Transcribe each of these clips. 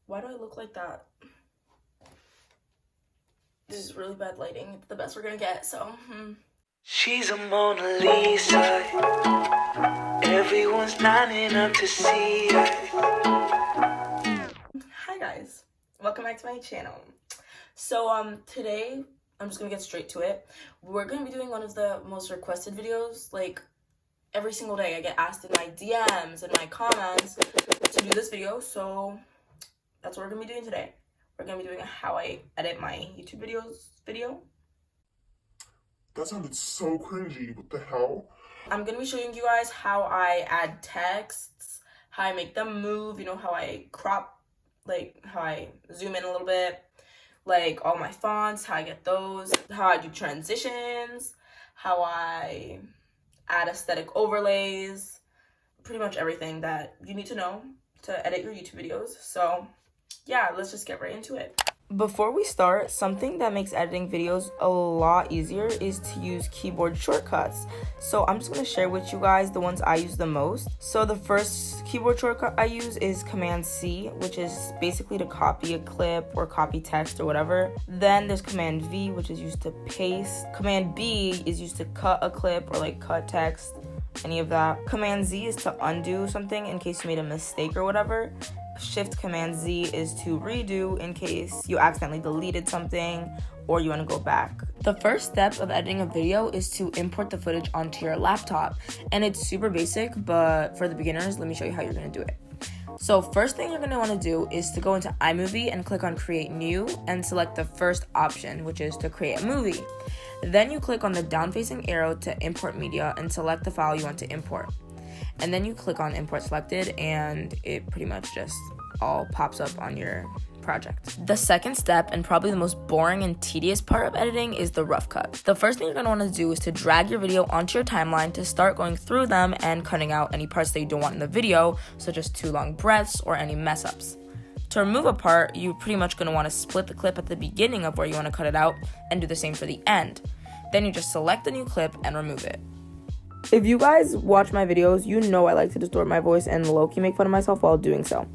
Why do I look like that? This is really bad lighting. It's the best we're gonna get, so. She's a Mona Lisa. Everyone's lining up to see her. Hi guys, welcome back to my channel. So today I'm just gonna get straight to it. We're gonna be doing one of the most requested videos. Like every single day I get asked in my DMs and my comments to do this video, so that's what we're gonna be doing today. We're gonna be doing a how I edit my YouTube videos video. That sounded so cringy. What the hell? I'm gonna be showing you guys how I add texts, how I make them move, you know, how I crop, like how I zoom in a little bit, like all my fonts, how I get those, how I do transitions, how I add aesthetic overlays, pretty much everything that you need to know to edit your YouTube videos. So yeah, let's just get right into it. Before we start, something that makes editing videos a lot easier is to use keyboard shortcuts. So I'm just going to share with you guys the ones I use the most. So the first keyboard shortcut I use is Command C, which is basically to copy a clip or copy text or whatever. Then there's Command V, which is used to paste. Command B is used to cut a clip or like cut text, any of that. Command Z is to undo something in case you made a mistake or whatever. Shift Command Z is to redo in case you accidentally deleted something or you want to go back. The first step of editing a video is to import the footage onto your laptop, and it's super basic, but for the beginners, let me show you how you're going to do it. So first thing you're going to want to do is to go into iMovie and click on Create New and select the first option, which is to create a movie. Then you click on the down facing arrow to import media and select the file you want to import. And then you click on import selected and it pretty much just all pops up on your project. The second step, and probably the most boring and tedious part of editing, is the rough cut. The first thing you're going to want to do is to drag your video onto your timeline to start going through them and cutting out any parts that you don't want in the video, such as too long breaths or any mess ups. To remove a part, you're pretty much going to want to split the clip at the beginning of where you want to cut it out and do the same for the end. Then you just select the new clip and remove it. If you guys watch my videos, you know I like to distort my voice and low-key make fun of myself while doing so.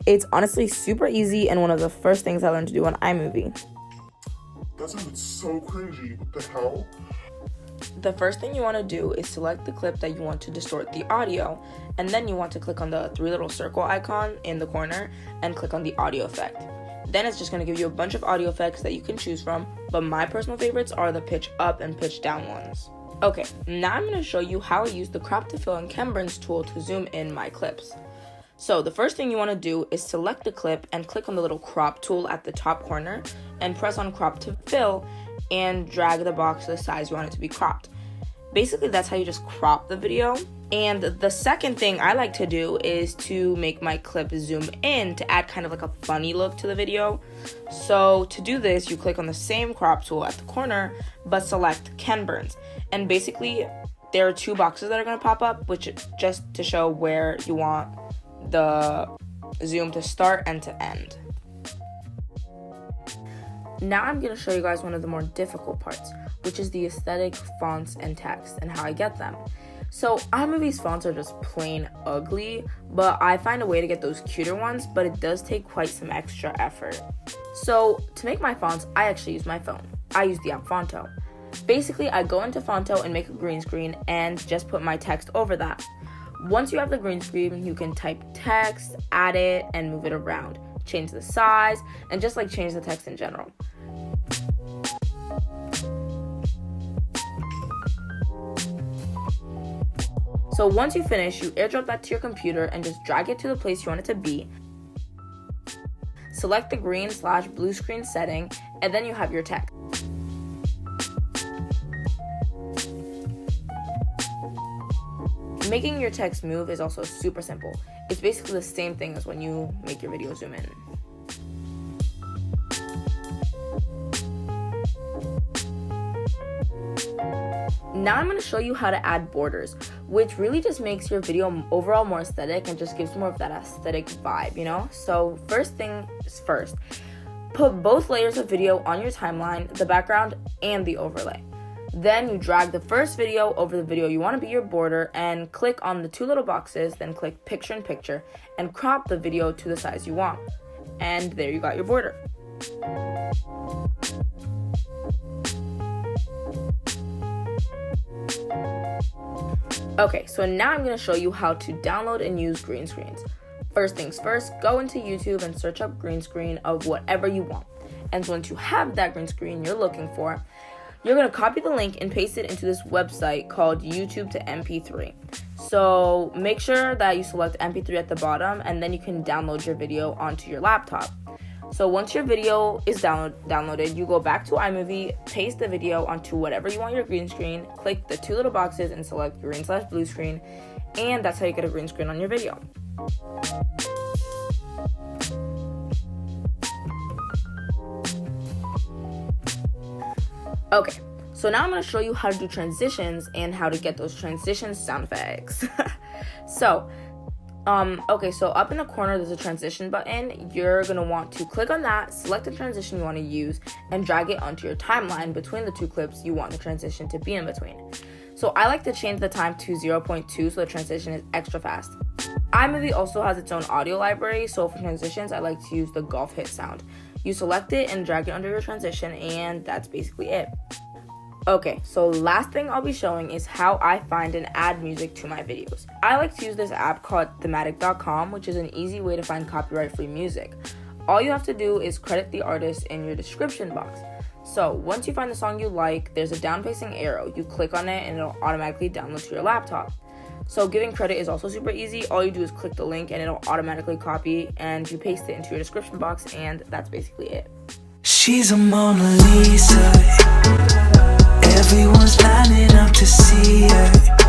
It's honestly super easy and one of the first things I learned to do on iMovie. That sounded so cringy. What the hell? The first thing you want to do is select the clip that you want to distort the audio, and then you want to click on the three little circle icon in the corner and click on the audio effect. Then it's just going to give you a bunch of audio effects that you can choose from, but my personal favorites are the pitch up and pitch down ones. Okay, now I'm going to show you how I use the crop to fill and Ken tool to zoom in my clips. So the first thing you want to do is select the clip and click on the little crop tool at the top corner and press on crop to fill and drag the box to the size you want it to be cropped. Basically, that's how you just crop the video. And the second thing I like to do is to make my clip zoom in to add kind of like a funny look to the video. So to do this, you click on the same crop tool at the corner, but select Ken Burns. And basically, there are two boxes that are going to pop up, which just to show where you want the zoom to start and to end. Now I'm going to show you guys one of the more difficult parts, which is the aesthetic fonts and text and how I get them. So iMovie's fonts are just plain ugly, but I find a way to get those cuter ones, but it does take quite some extra effort. So to make my fonts, I actually use my phone. I use the app Fonto. Basically, I go into Fonto and make a green screen and just put my text over that. Once you have the green screen, you can type text, add it, and move it around. Change the size, and just like change the text in general. So once you finish, you airdrop that to your computer and just drag it to the place you want it to be. Select the green/blue screen setting, and then you have your text. Making your text move is also super simple. It's basically the same thing as when you make your video zoom in. Now I'm going to show you how to add borders, which really just makes your video overall more aesthetic and just gives more of that aesthetic vibe, you know? So first thing is first, put both layers of video on your timeline, the background and the overlay. Then you drag the first video over the video you want to be your border and click on the two little boxes, then click picture in picture and crop the video to the size you want. and there you got your border. Okay, so now I'm going to show you how to download and use green screens. First things first, go into YouTube and search up green screen of whatever you want. And so once you have that green screen you're looking for, you're going to copy the link and paste it into this website called YouTube to MP3. So make sure that you select MP3 at the bottom, and then you can download your video onto your laptop. So once your video is downloaded, you go back to iMovie, paste the video onto whatever you want your green screen, click the two little boxes and select green/blue screen, and that's how you get a green screen on your video. Okay, so now I'm going to show you how to do transitions and how to get those transition sound effects. So up in the corner there's a transition button. You're going to want to click on that, select the transition you want to use, and drag it onto your timeline between the two clips you want the transition to be in between. So I like to change the time to 0.2 so the transition is extra fast. iMovie also has its own audio library, so for transitions I like to use the golf hit sound. You select it and drag it under your transition, and that's basically it. Okay, so last thing I'll be showing is how I find and add music to my videos. I like to use this app called thematic.com, which is an easy way to find copyright-free music. All you have to do is credit the artist in your description box. So once you find the song you like, there's a down-facing arrow. You click on it and it'll automatically download to your laptop. So giving credit is also super easy. All you do is click the link and it'll automatically copy, and you paste it into your description box, and that's basically it. She's a Mona Lisa. Everyone's lining up to see her.